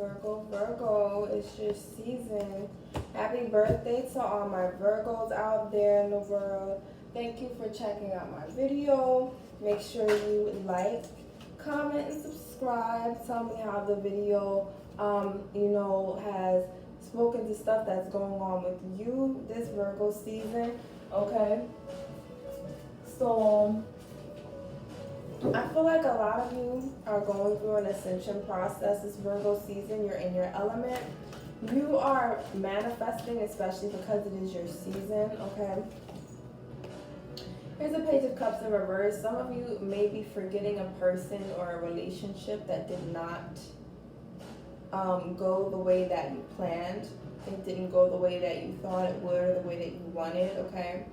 Virgo. Virgo, it's your season. Happy birthday to all my Virgos out there in the world. Thank you for checking out my video. Make sure you like, comment, and subscribe. Tell me how the video, has spoken to stuff that's going on with you this Virgo season. Okay. So, I feel like a lot of you are going through an ascension process this Virgo season. You're in your element. You are manifesting, especially because it is your season, okay? Here's a Page of Cups in reverse. Some of you may be forgetting a person or a relationship that did not go the way that you planned. It didn't go the way that you thought it would or the way that you wanted, okay?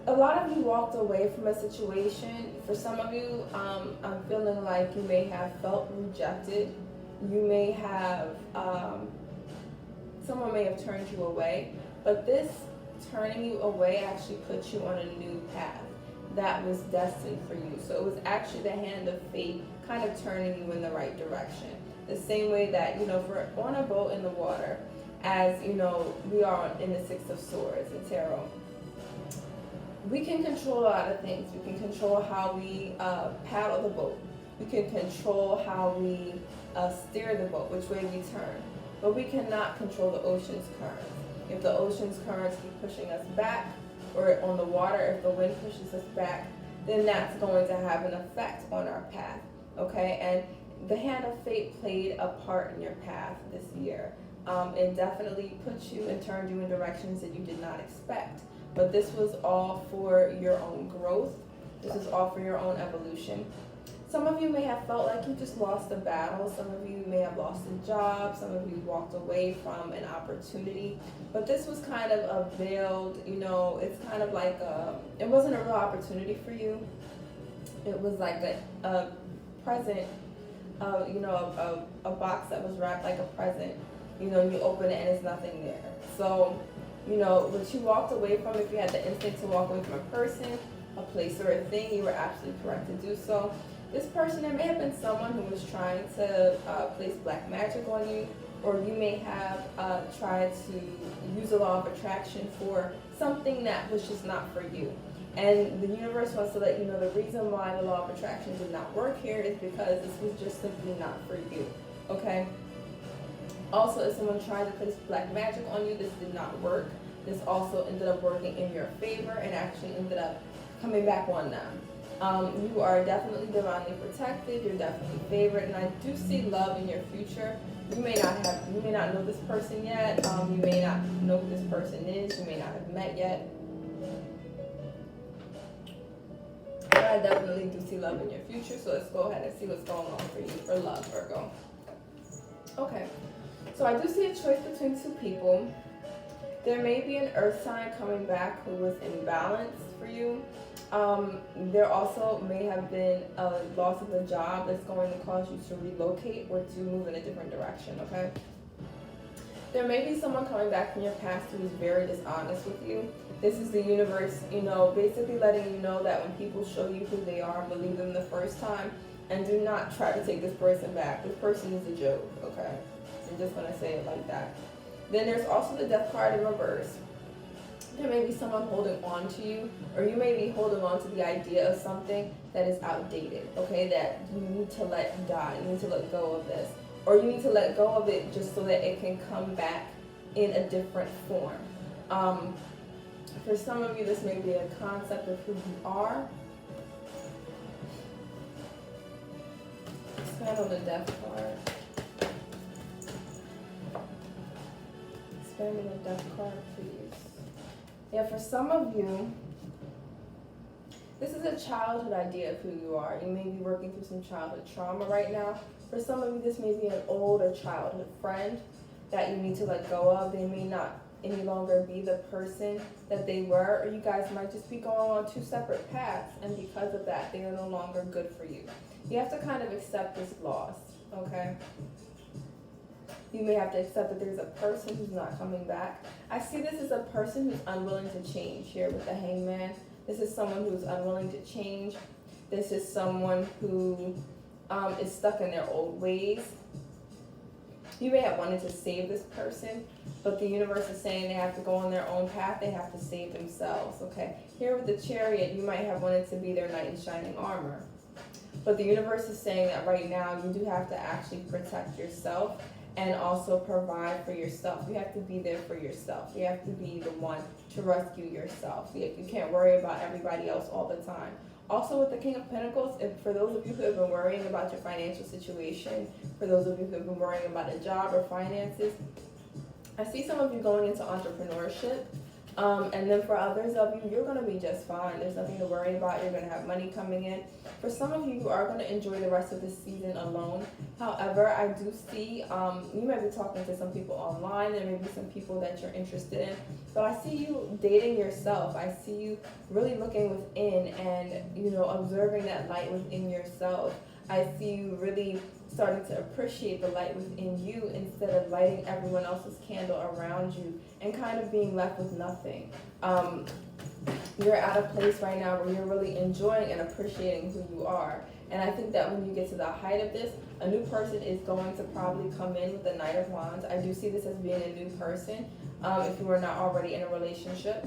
A lot of you walked away from a situation. For some of you, I'm feeling like you may have felt rejected. You may have, someone may have turned you away. But this turning you away actually puts you on a new path that was destined for you. So it was actually the hand of fate kind of turning you in the right direction. The same way that, if we're on a boat in the water, as, we are in the Six of Swords in Tarot. We can control a lot of things. We can control how we paddle the boat. We can control how we steer the boat, which way we turn. But we cannot control the ocean's currents. If the ocean's currents keep pushing us back, or on the water, if the wind pushes us back, then that's going to have an effect on our path, okay? And the hand of fate played a part in your path this year. It definitely put you and turned you in directions that you did not expect. But this was all for your own growth. This is all for your own evolution. Some of you may have felt like you just lost a battle. Some of you may have lost a job. Some of you walked away from an opportunity. But this was kind of a veiled, it's kind of like it wasn't a real opportunity for you. It was like a present, a box that was wrapped like a present. You open it and there's nothing there. So, what you walked away from, if you had the instinct to walk away from a person, a place, or a thing, you were absolutely correct to do so. This person, there may have been someone who was trying to place black magic on you, or you may have tried to use the law of attraction for something that was just not for you. And the universe wants to let you know the reason why the law of attraction did not work here is because this was just simply not for you, okay? Also, if someone tried to place black magic on you, this did not work. This also ended up working in your favor and actually ended up coming back on them. You are definitely divinely protected. You're definitely favored, and I do see love in your future. You may not know this person yet. You may not know who this person is. You may not have met yet. But I definitely do see love in your future. So let's go ahead and see what's going on for you for love, Virgo. Okay. So I do see a choice between two people. There may be an earth sign coming back who was imbalanced for you. There also may have been a loss of a job that's going to cause you to relocate or to move in a different direction, okay? There may be someone coming back from your past who is very dishonest with you. This is the universe, basically letting you know that when people show you who they are, believe them the first time, and do not try to take this person back. This person is a joke, okay? I'm just going to say it like that. Then there's also the Death card in reverse. There may be someone holding on to you, or you may be holding on to the idea of something that is outdated, okay, that you need to let die, you need to let go of this, or you need to let go of it just so that it can come back in a different form. For some of you, this may be a concept of who you are. Expand on the Death card. Expand on the Death card, please. Yeah, for some of you, this is a childhood idea of who you are. You may be working through some childhood trauma right now. For some of you, this may be an older childhood friend that you need to let go of. They may not any longer be the person that they were, or you guys might just be going on two separate paths, and because of that, they are no longer good for you. You have to kind of accept this loss, okay? You may have to accept that there's a person who's not coming back. I see this as a person who's unwilling to change here with the Hangman. This is someone who's unwilling to change. This is someone who is stuck in their old ways. You may have wanted to save this person, but the universe is saying they have to go on their own path. They have to save themselves, okay? Here with the Chariot, you might have wanted to be their knight in shining armor. But the universe is saying that right now you do have to actually protect yourself and also provide for yourself. You have to be there for yourself. You have to be the one to rescue yourself. You can't worry about everybody else all the time. Also with the King of Pentacles, if for those of you who have been worrying about your financial situation, for those of you who have been worrying about a job or finances, I see some of you going into entrepreneurship. And then for others of you, you're going to be just fine. There's nothing to worry about. You're going to have money coming in. For some of you, you are going to enjoy the rest of this season alone. However, I do see you might be talking to some people online. There may be some people that you're interested in. But I see you dating yourself. I see you really looking within and, observing that light within yourself. I see you really starting to appreciate the light within you instead of lighting everyone else's candle around you and kind of being left with nothing. You're at a place right now where you're really enjoying and appreciating who you are. And I think that when you get to the height of this, a new person is going to probably come in with the Knight of Wands. I do see this as being a new person if you are not already in a relationship.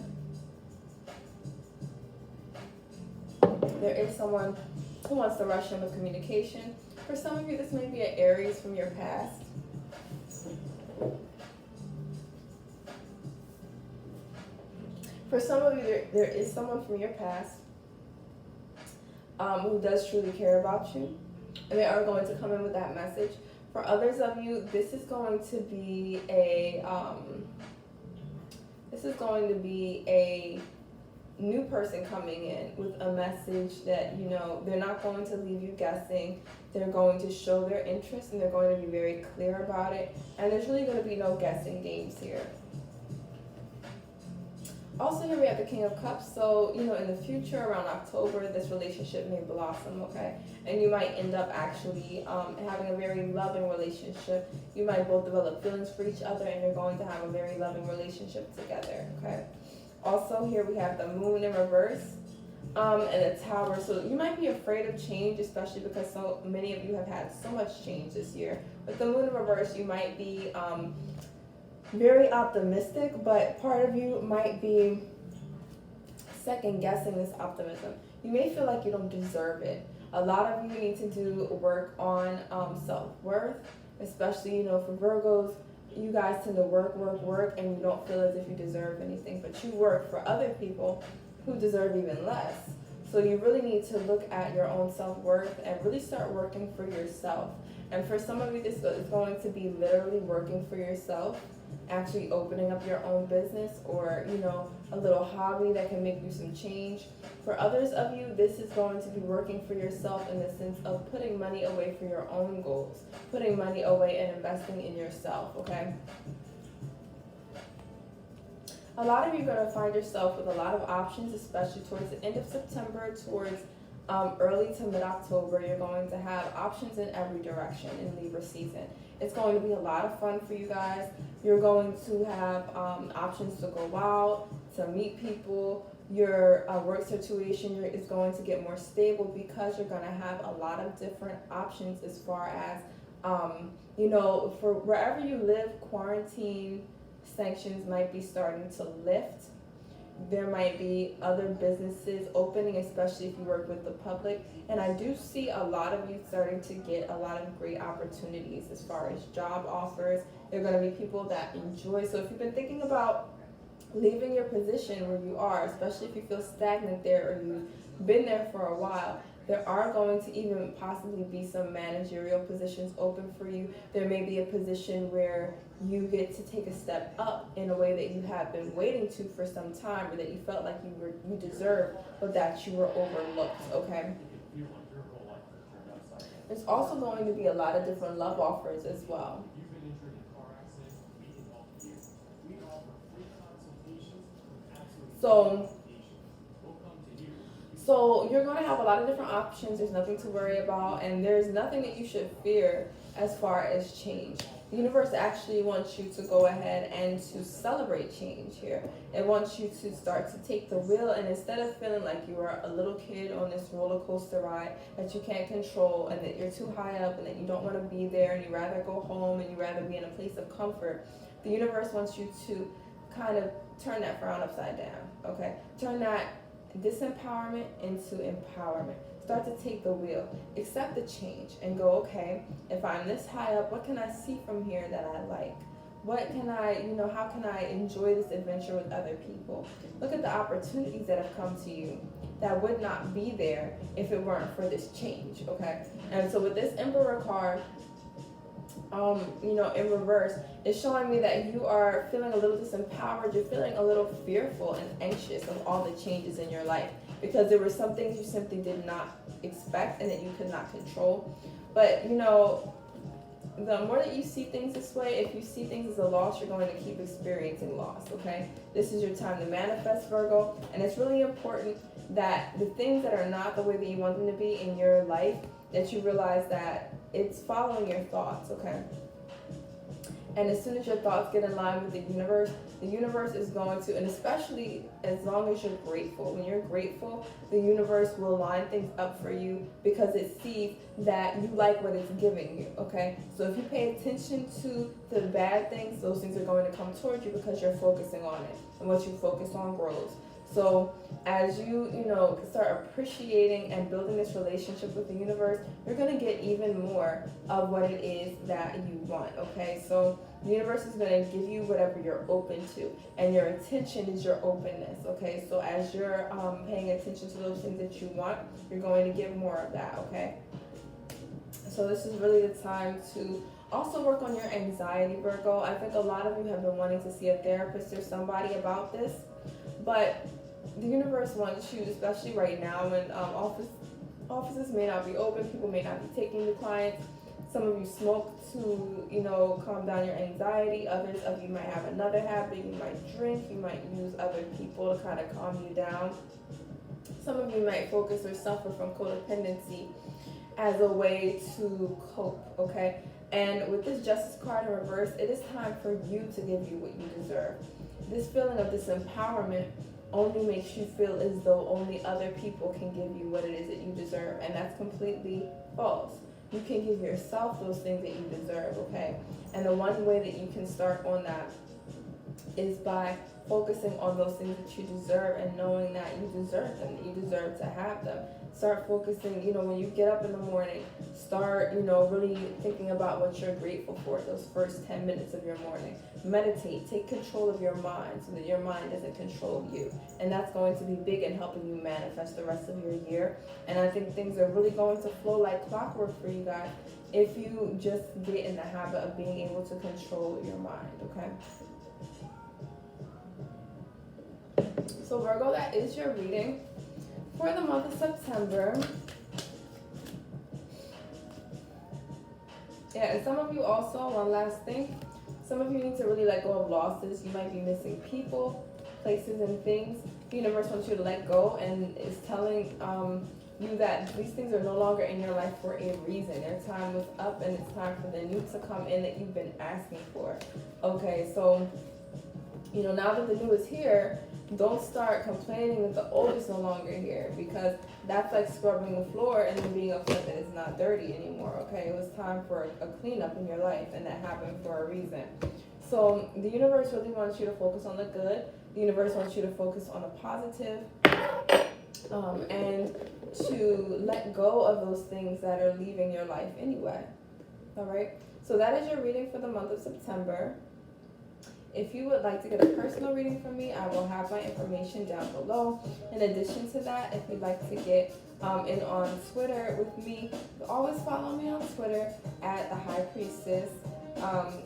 There is someone who wants to rush in with communication. For some of you, this may be an Aries from your past. For some of you, there is someone from your past who does truly care about you, and they are going to come in with that message. For others of you, this is going to be a new person coming in with a message that, they're not going to leave you guessing. They're going to show their interest and they're going to be very clear about it. And there's really going to be no guessing games here. Also, here we have the King of Cups. So, in the future, around October, this relationship may blossom, okay? And you might end up actually having a very loving relationship. You might both develop feelings for each other and you're going to have a very loving relationship together, okay? Also, here we have the Moon in reverse and the Tower. So you might be afraid of change, especially because so many of you have had so much change this year. With the Moon in reverse, you might be very optimistic, but part of you might be second guessing this optimism. You may feel like you don't deserve it. A lot of you need to do work on self-worth, especially, for Virgos. You guys tend to work, and you don't feel as if you deserve anything, but you work for other people who deserve even less. So you really need to look at your own self-worth and really start working for yourself. And for some of you, this is going to be literally working for yourself, actually opening up your own business or, a little hobby that can make you some change. For others of you, this is going to be working for yourself in the sense of putting money away for your own goals, putting money away and investing in yourself, okay? A lot of you are going to find yourself with a lot of options, especially towards the end of September, towards early to mid-October. You're going to have options in every direction in Libra season. It's going to be a lot of fun for you guys. You're going to have options to go out, to meet people. Your work situation is going to get more stable because you're going to have a lot of different options as far as, for wherever you live, quarantine sanctions might be starting to lift. There might be other businesses opening, especially if you work with the public. And I do see a lot of you starting to get a lot of great opportunities as far as job offers. There are going to be people that enjoy. So if you've been thinking about leaving your position where you are, especially if you feel stagnant there or you've been there for a while, there are going to even possibly be some managerial positions open for you. There may be a position where you get to take a step up in a way that you have been waiting to for some time, or that you felt like you deserved, but that you were overlooked, okay? There's also going to be a lot of different love offers as well. So you're going to have a lot of different options. There's nothing to worry about, and there's nothing that you should fear as far as change. The universe actually wants you to go ahead and to celebrate change here. It wants you to start to take the wheel, and instead of feeling like you are a little kid on this roller coaster ride that you can't control and that you're too high up and that you don't want to be there and you rather go home and you rather be in a place of comfort, the universe wants you to kind of turn that frown upside down, okay? Turn that disempowerment into empowerment. Start to take the wheel, accept the change, and go, okay, if I'm this high up, what can I see from here that I like? What can I, how can I enjoy this adventure with other people? Look at the opportunities that have come to you that would not be there if it weren't for this change, okay? And so with this Emperor card, in reverse, it's showing me that you are feeling a little disempowered. You're feeling a little fearful and anxious of all the changes in your life because there were some things you simply did not expect and that you could not control. But, the more that you see things this way, if you see things as a loss, you're going to keep experiencing loss, okay? This is your time to manifest, Virgo, and it's really important that the things that are not the way that you want them to be in your life, that you realize that it's following your thoughts, okay? And as soon as your thoughts get in line with the universe is going to, and especially as long as you're grateful. When you're grateful, the universe will line things up for you because it sees that you like what it's giving you, okay? So if you pay attention to the bad things, those things are going to come towards you because you're focusing on it. And what you focus on grows. So as you start appreciating and building this relationship with the universe, you're going to get even more of what it is that you want, okay? So the universe is going to give you whatever you're open to, and your intention is your openness, okay? So as you're paying attention to those things that you want, you're going to get more of that, okay? So this is really the time to also work on your anxiety, Virgo. I think a lot of you have been wanting to see a therapist or somebody about this, but the universe wants you, especially right now when offices may not be open, people may not be taking new clients. Some of you smoke to, calm down your anxiety. Others of you might have another habit. You might drink. You might use other people to kind of calm you down. Some of you might focus or suffer from codependency as a way to cope, okay? And with this Justice card in reverse, it is time for you to give you what you deserve. This feeling of disempowerment only makes you feel as though only other people can give you what it is that you deserve, and that's completely false. You can give yourself those things that you deserve, okay? And the one way that you can start on that is by focusing on those things that you deserve and knowing that you deserve them, that you deserve to have them. Start focusing, when you get up in the morning, start, really thinking about what you're grateful for those first 10 minutes of your morning. Meditate, take control of your mind so that your mind doesn't control you. And that's going to be big in helping you manifest the rest of your year. And I think things are really going to flow like clockwork for you guys if you just get in the habit of being able to control your mind, okay? So Virgo, that is your reading for the month of September. Yeah, and some of you also, one last thing, some of you need to really let go of losses. You might be missing people, places, and things. The universe wants you to let go and is telling you that these things are no longer in your life for a reason. Their time was up and it's time for the new to come in that you've been asking for. Okay, so, now that the new is here, don't start complaining that the old is no longer here, because that's like scrubbing the floor and then being upset that it's not dirty anymore, okay? It was time for a cleanup in your life, and that happened for a reason. So the universe really wants you to focus on the good. The universe wants you to focus on the positive, and to let go of those things that are leaving your life anyway, all right? So that is your reading for the month of September. If you would like to get a personal reading from me, I will have my information down below. In addition to that, if you'd like to get in on Twitter with me, always follow me on Twitter at the Hi-Priestess.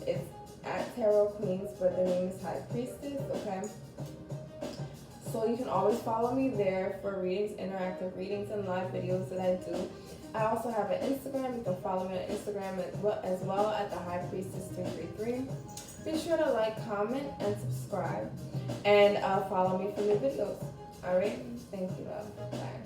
It's at Tarot Queens, but the name is Hi-Priestess, okay? So you can always follow me there for readings, interactive readings, and live videos that I do. I also have an Instagram. You can follow me on Instagram as well at the Hi-Priestess333. Be sure to like, comment, and subscribe. And follow me for new videos. Alright? Thank you, love. Bye.